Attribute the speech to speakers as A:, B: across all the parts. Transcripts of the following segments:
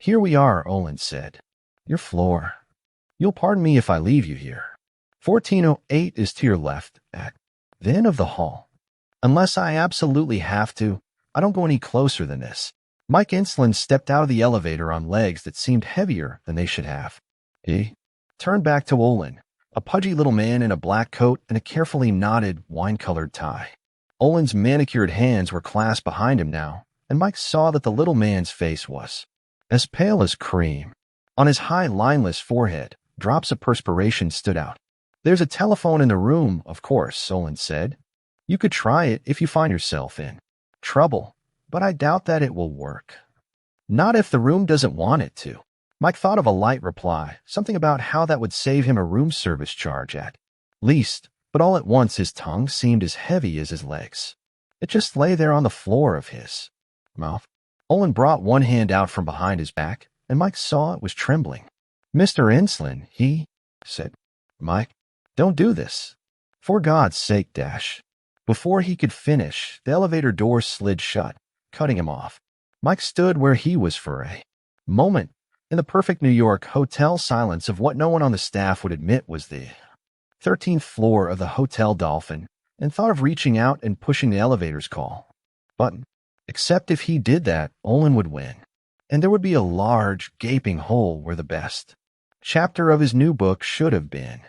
A: "Here we are," Olin said. "Your floor. You'll pardon me if I leave you here. 1408 is to your left at the end of the hall. Unless I absolutely have to, I don't go any closer than this." Mike Inslin stepped out of the elevator on legs that seemed heavier than they should have. He turned back to Olin, a pudgy little man in a black coat and a carefully knotted, wine-colored tie. Olin's manicured hands were clasped behind him now, and Mike saw that the little man's face was as pale as cream. On his high, lineless forehead, drops of perspiration stood out. "There's a telephone in the room, of course," Olin said. "You could try it if you find yourself in trouble, but I doubt that it will work." "Not if the room doesn't want it to." Mike thought of a light reply, something about how that would save him a room service charge at least, but all at once his tongue seemed as heavy as his legs. It just lay there on the floor of his mouth. Olin brought one hand out from behind his back, and Mike saw it was trembling. "Mr. Inslin," he said. "Mike, don't do this. For God's sake, dash." Before he could finish, the elevator door slid shut, cutting him off. Mike stood where he was for a moment, in the perfect New York hotel silence of what no one on the staff would admit was the 13th floor of the Hotel Dolphin, and thought of reaching out and pushing the elevator's call button. Except if he did that, Olin would win, and there would be a large, gaping hole where the best chapter of his new book should have been.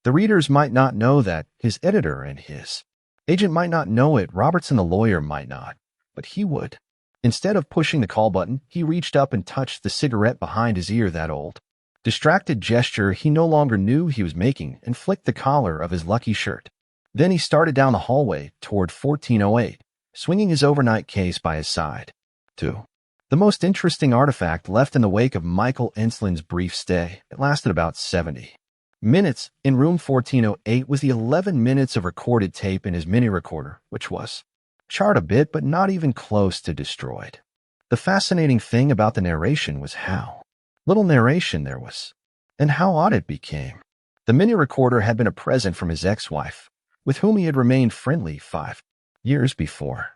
A: The readers might not know that, his editor and his agent might not know it, Robertson the lawyer might not, but he would. Instead of pushing the call button, he reached up and touched the cigarette behind his ear, that old, distracted gesture he no longer knew he was making, and flicked the collar of his lucky shirt. Then he started down the hallway toward 1408, swinging his overnight case by his side. 2. The most interesting artifact left in the wake of Michael Inslin's brief stay. It lasted about 70 minutes. In room 1408 was the 11 minutes of recorded tape in his mini recorder, which was charred a bit but not even close to destroyed. The fascinating thing about the narration was how little narration there was, and how odd it became. The mini recorder had been a present from his ex-wife, with whom he had remained friendly 5 years before.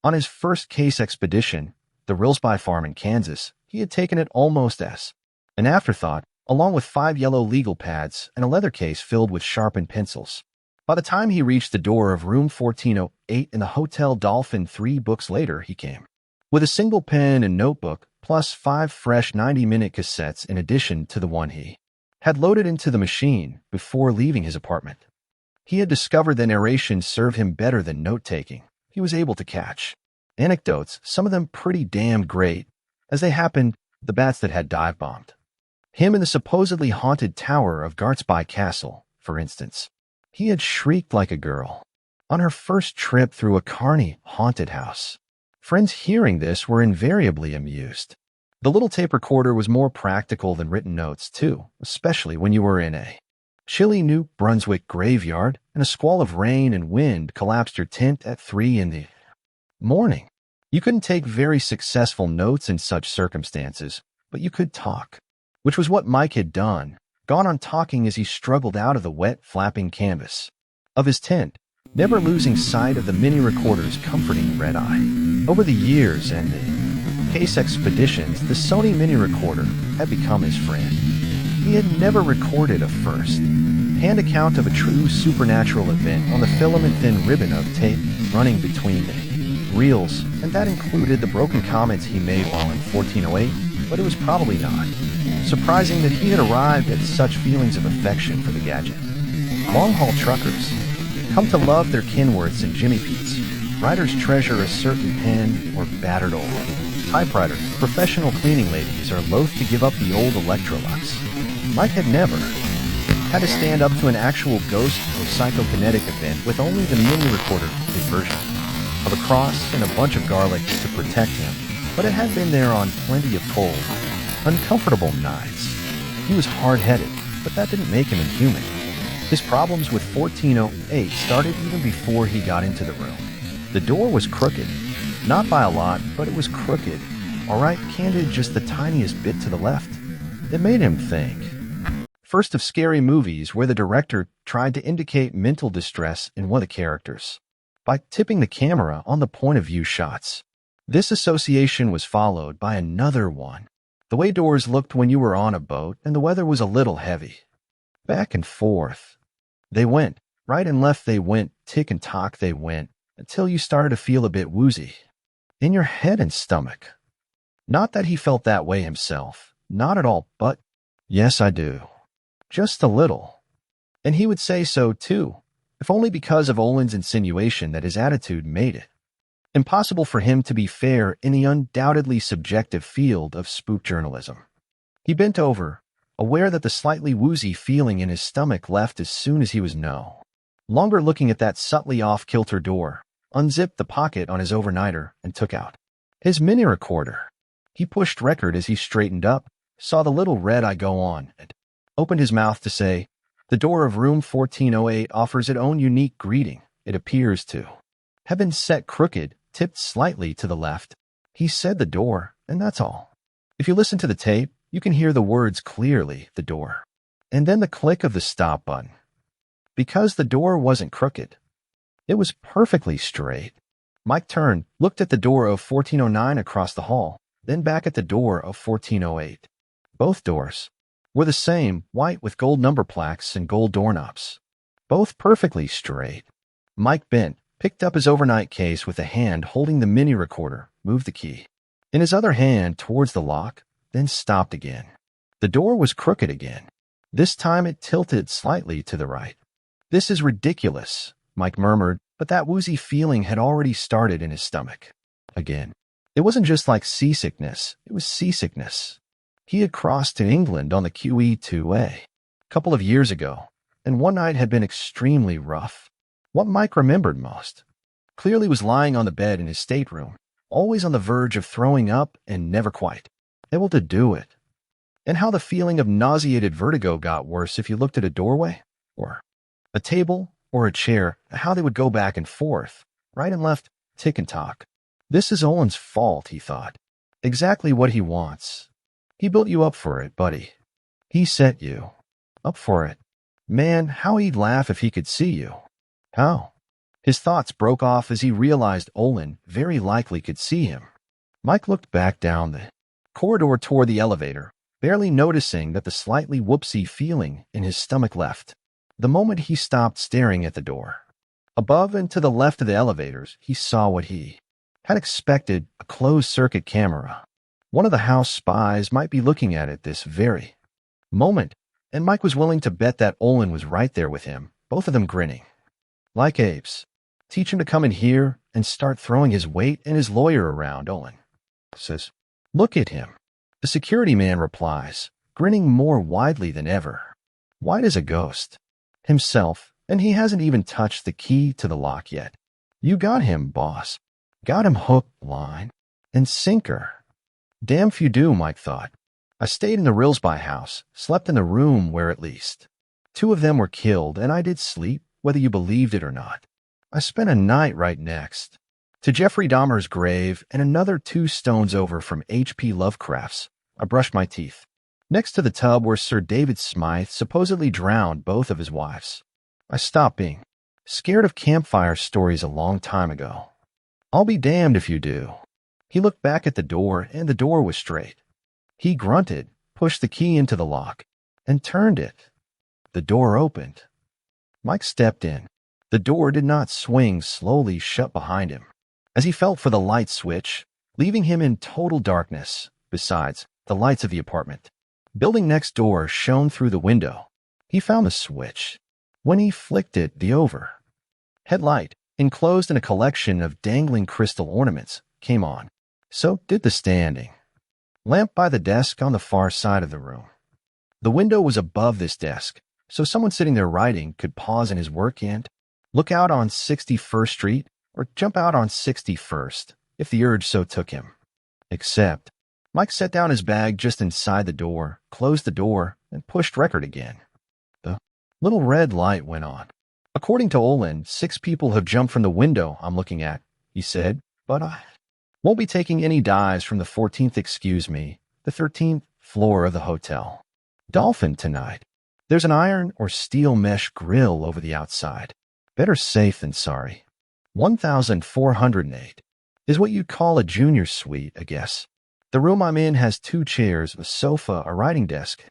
A: On his first case expedition, the Rilsby farm in Kansas, he had taken it almost as an afterthought, along with 5 yellow legal pads and a leather case filled with sharpened pencils. By the time he reached the door of room 1408 in the Hotel Dolphin 3 books later, he came with a single pen and notebook, plus 5 fresh 90-minute cassettes in addition to the one he had loaded into the machine before leaving his apartment. He had discovered that narration served him better than note-taking. He was able to catch anecdotes, some of them pretty damn great, as they happened, the bats that had dive-bombed him in the supposedly haunted tower of Gartsby Castle, for instance. He had shrieked like a girl on her first trip through a Carney haunted house. Friends hearing this were invariably amused. The little tape recorder was more practical than written notes, too, especially when you were in a chilly New Brunswick graveyard and a squall of rain and wind collapsed your tent at 3 in the morning. You couldn't take very successful notes in such circumstances, but you could talk, which was what Mike had done, gone on talking as he struggled out of the wet, flapping canvas of his tent, never losing sight of the mini recorder's comforting red eye. Over the years and the case expeditions, the Sony mini recorder had become his friend. He had never recorded a first-hand account of a true supernatural event on the filament-thin ribbon of tape running between the reels, and that included the broken comments he made while in 1408, but it was probably not surprising that he had arrived at such feelings of affection for the gadget. Long-haul truckers come to love their Kenworths and Jimmy Pete's. Writers treasure a certain pen or battered old typewriter. Professional cleaning ladies are loath to give up the old Electrolux. Mike had never had to stand up to an actual ghost or psychokinetic event with only the mini recorder version of a cross and a bunch of garlic to protect him, but it had been there on plenty of cold, uncomfortable nights. He was hard-headed, but that didn't make him inhuman. His problems with 1408 started even before he got into the room. The door was crooked. Not by a lot, but it was crooked. All right, candid just the tiniest bit to the left. It made him think. First of scary movies where the director tried to indicate mental distress in one of the characters by tipping the camera on the point-of-view shots. This association was followed by another one The way doors looked when you were on a boat and the weather was a little heavy. Back and forth. They went. Right and left they went. Tick and tock they went. Until you started to feel a bit woozy. In your head and stomach. Not that he felt that way himself. Not at all, but, yes, I do. Just a little. And he would say so, too, if only because of Olin's insinuation that his attitude made it impossible for him to be fair in the undoubtedly subjective field of spook journalism. He bent over, aware that the slightly woozy feeling in his stomach left as soon as he was no longer looking at that subtly off-kilter door, unzipped the pocket on his overnighter, and took out his mini recorder. He pushed record as he straightened up, saw the little red eye go on, and opened his mouth to say, "The door of room 1408 offers its own unique greeting. It appears to have been set crooked, tipped slightly to the left." He said the door, and that's all. If you listen to the tape, you can hear the words clearly, the door. And then the click of the stop button. Because the door wasn't crooked. It was perfectly straight. Mike turned, looked at the door of 1409 across the hall, then back at the door of 1408. Both doors were the same, white with gold number plaques and gold doorknobs. Both perfectly straight. Mike bent, picked up his overnight case with a hand holding the mini recorder, moved the key in his other hand towards the lock, then stopped again. The door was crooked again. This time it tilted slightly to the right. "This is ridiculous," Mike murmured, but that woozy feeling had already started in his stomach. Again. It wasn't just like seasickness, it was seasickness. He had crossed to England on the QE2A a couple of years ago, and one night had been extremely rough. What Mike remembered most clearly was lying on the bed in his stateroom, always on the verge of throwing up and never quite able to do it. And how the feeling of nauseated vertigo got worse if you looked at a doorway, or a table, or a chair, how they would go back and forth, right and left, tick and tock. This is Olin's fault, he thought. Exactly what he wants. He built you up for it, buddy. He set you up for it. Man, how he'd laugh if he could see you. How? His thoughts broke off as he realized Olin very likely could see him. Mike looked back down the corridor toward the elevator, barely noticing that the slightly whoopsie feeling in his stomach left the moment he stopped staring at the door. Above and to the left of the elevators, he saw what he had expected, a closed-circuit camera. One of the house spies might be looking at it this very moment, and Mike was willing to bet that Olin was right there with him, both of them grinning. Like apes. Teach him to come in here and start throwing his weight and his lawyer around, Olin says. Look at him. The security man replies, grinning more widely than ever. White as a ghost. Himself, and he hasn't even touched the key to the lock yet. You got him, boss. Got him hook, line, and sinker. Damn if you do, Mike thought. I stayed in the Rilsby house, slept in the room where at least 2 of them were killed, and I did sleep, whether you believed it or not. I spent a night right next to Jeffrey Dahmer's grave and another 2 stones over from H.P. Lovecraft's. I brushed my teeth. Next to the tub where Sir David Smythe supposedly drowned both of his wives. I stopped being scared of campfire stories a long time ago. I'll be damned if you do. He looked back at the door, and the door was straight. He grunted, pushed the key into the lock, and turned it. The door opened. Mike stepped in. The door did not swing slowly shut behind him, as he felt for the light switch, leaving him in total darkness. Besides, the lights of the apartment building next door shone through the window. He found the switch. When he flicked it, the headlight, enclosed in a collection of dangling crystal ornaments, came on. So did the standing lamp by the desk on the far side of the room. The window was above this desk, so someone sitting there writing could pause in his work and look out on 61st Street or jump out on 61st if the urge so took him. Except, Mike set down his bag just inside the door, closed the door, and pushed record again. The little red light went on. According to Olin, 6 people have jumped from the window I'm looking at, he said, but I won't be taking any dives from the 14th, the 13th floor of the hotel. Dolphin tonight. There's an iron or steel mesh grill over the outside. Better safe than sorry. 1,408 is what you'd call a junior suite, I guess. The room I'm in has 2 chairs, a sofa, a writing desk,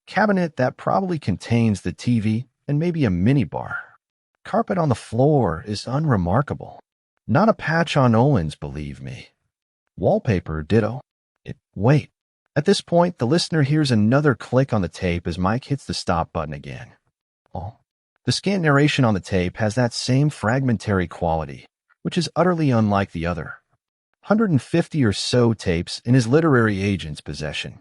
A: cabinet that probably contains the TV, and maybe a minibar. Carpet on the floor is unremarkable. Not a patch on Owen's, believe me. Wallpaper, ditto. Wait. At this point, the listener hears another click on the tape as Mike hits the stop button again. Oh. The scant narration on the tape has that same fragmentary quality, which is utterly unlike the other 150 or so tapes in his literary agent's possession.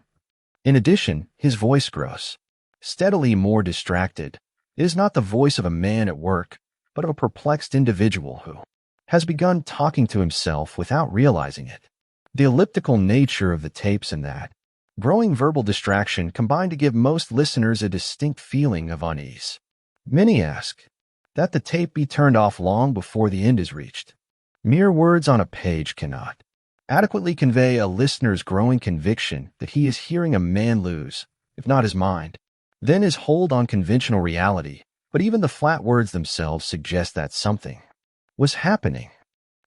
A: In addition, his voice grows, steadily more distracted. It is not the voice of a man at work, but of a perplexed individual who has begun talking to himself without realizing it. The elliptical nature of the tapes and that growing verbal distraction combine to give most listeners a distinct feeling of unease. Many ask that the tape be turned off long before the end is reached. Mere words on a page cannot adequately convey a listener's growing conviction that he is hearing a man lose, if not his mind, then his hold on conventional reality. But even the flat words themselves suggest that something was happening.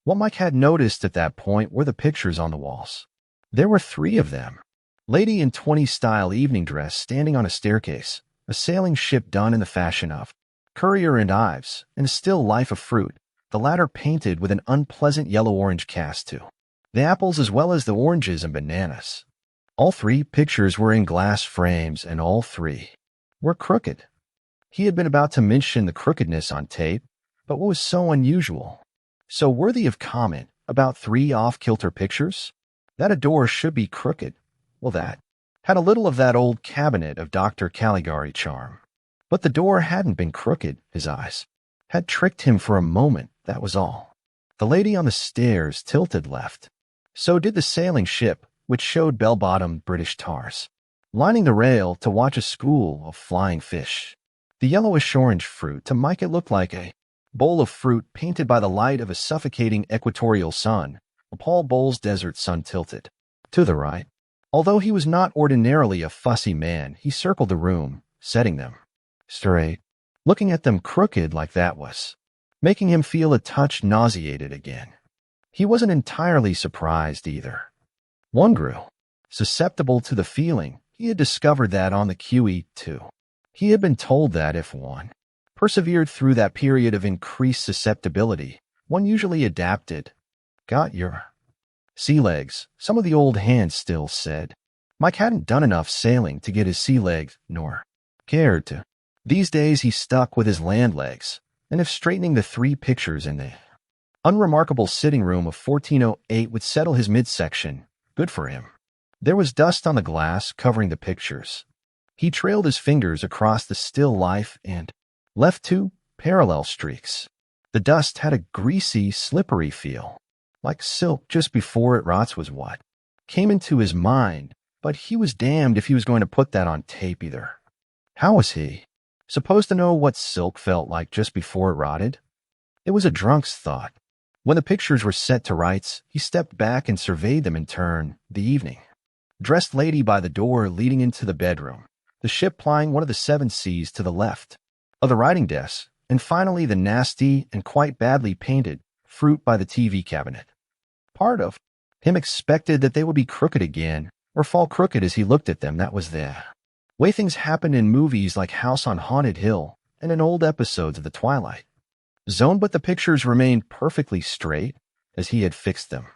A: What Mike had noticed at that point were the pictures on the walls. There were 3 of them. Lady in 20s style evening dress standing on a staircase, a sailing ship done in the fashion of Currier and Ives, and a still life of fruit, the latter painted with an unpleasant yellow-orange cast too. The apples as well as the oranges and bananas. All 3 pictures were in glass frames, and all 3 were crooked. He had been about to mention the crookedness on tape, but what was so unusual, so worthy of comment, about 3 off-kilter pictures? That a door should be crooked. Well, that had a little of that old cabinet of Dr. Caligari charm. But the door hadn't been crooked. His eyes had tricked him for a moment, that was all. The lady on the stairs tilted left. So did the sailing ship, which showed bell-bottomed British tars lining the rail to watch a school of flying fish. The yellowish-orange fruit, to Mike it looked like a bowl of fruit painted by the light of a suffocating equatorial sun. Paul Bowles' desert sun tilted to the right. Although he was not ordinarily a fussy man, he circled the room, setting them straight. Looking at them crooked like that was making him feel a touch nauseated again. He wasn't entirely surprised either. One grew susceptible to the feeling. He had discovered that on the QE too. He had been told that if one persevered through that period of increased susceptibility, one usually adapted. Got your sea legs, some of the old hands still said. Mike hadn't done enough sailing to get his sea legs, nor cared to. These days he stuck with his land legs, and if straightening the 3 pictures in the unremarkable sitting room of 1408 would settle his midsection, good for him. There was dust on the glass covering the pictures. He trailed his fingers across the still life and left 2 parallel streaks. The dust had a greasy, slippery feel, like silk just before it rots was what came into his mind, but he was damned if he was going to put that on tape either. How was he supposed to know what silk felt like just before it rotted? It was a drunk's thought. When the pictures were set to rights, he stepped back and surveyed them in turn. The evening dressed lady by the door leading into the bedroom, the ship plying one of the 7 seas to the left of the writing desk, and finally the nasty and quite badly painted fruit by the TV cabinet. Part of him expected that they would be crooked again, or fall crooked as he looked at them. That was the way things happened in movies like House on Haunted Hill and in old episodes of The Twilight Zone, but the pictures remained perfectly straight as he had fixed them.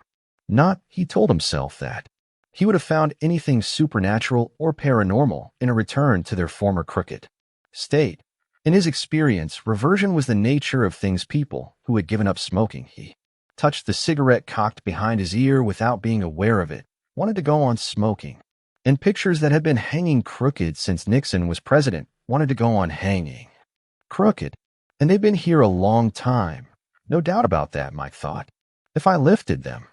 A: Not, he told himself, that he would have found anything supernatural or paranormal in a return to their former crooked state. In his experience, reversion was the nature of things. People who had given up smoking, he touched the cigarette cocked behind his ear without being aware of it, wanted to go on smoking. And pictures that had been hanging crooked since Nixon was president wanted to go on hanging crooked. And they've been here a long time. No doubt about that, Mike thought. If I lifted them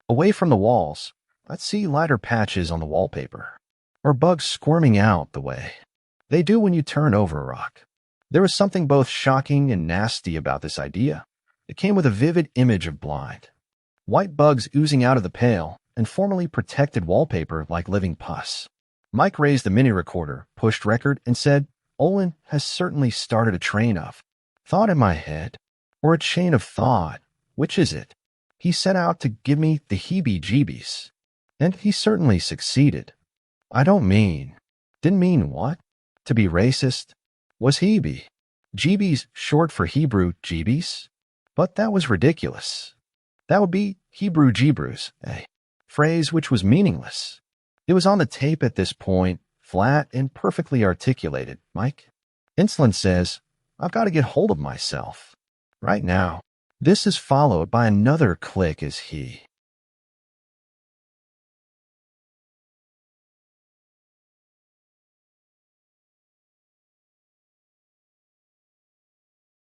A: away from the walls, I'd see lighter patches on the wallpaper, or bugs squirming out the way they do when you turn over a rock. There was something both shocking and nasty about this idea. It came with a vivid image of blind white bugs oozing out of the pale and formerly protected wallpaper like living pus. Mike raised the mini recorder, pushed record, and said, "Olin has certainly started a train of thought in my head, or a chain of thought. Which is it? He set out to give me the heebie-jeebies. And he certainly succeeded. I don't mean. Didn't mean what? To be racist? Was Hebe? Jeebies short for Hebrew Jeebies? But that was ridiculous. That would be Hebrew Jeebrews, a phrase which was meaningless. It was on the tape at this point, flat and perfectly articulated. Mike? Insolent says, I've got to get hold of myself. Right now. This is followed by another click as he